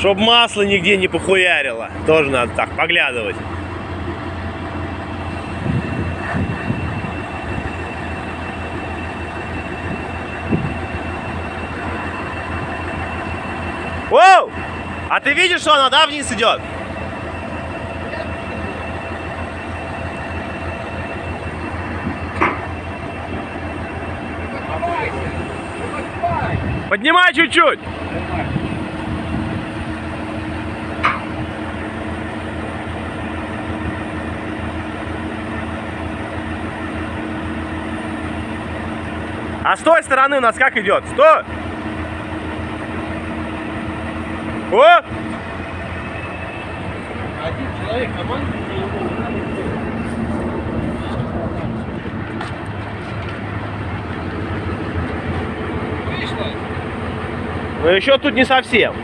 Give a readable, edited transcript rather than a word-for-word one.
Чтоб масло нигде не похуярило. Тоже надо так поглядывать. Воу! А ты видишь, что она, да, вниз идет? Поднимай чуть-чуть. А с той стороны у нас как идет? Стой! О! Один человек команды. Но еще тут не совсем.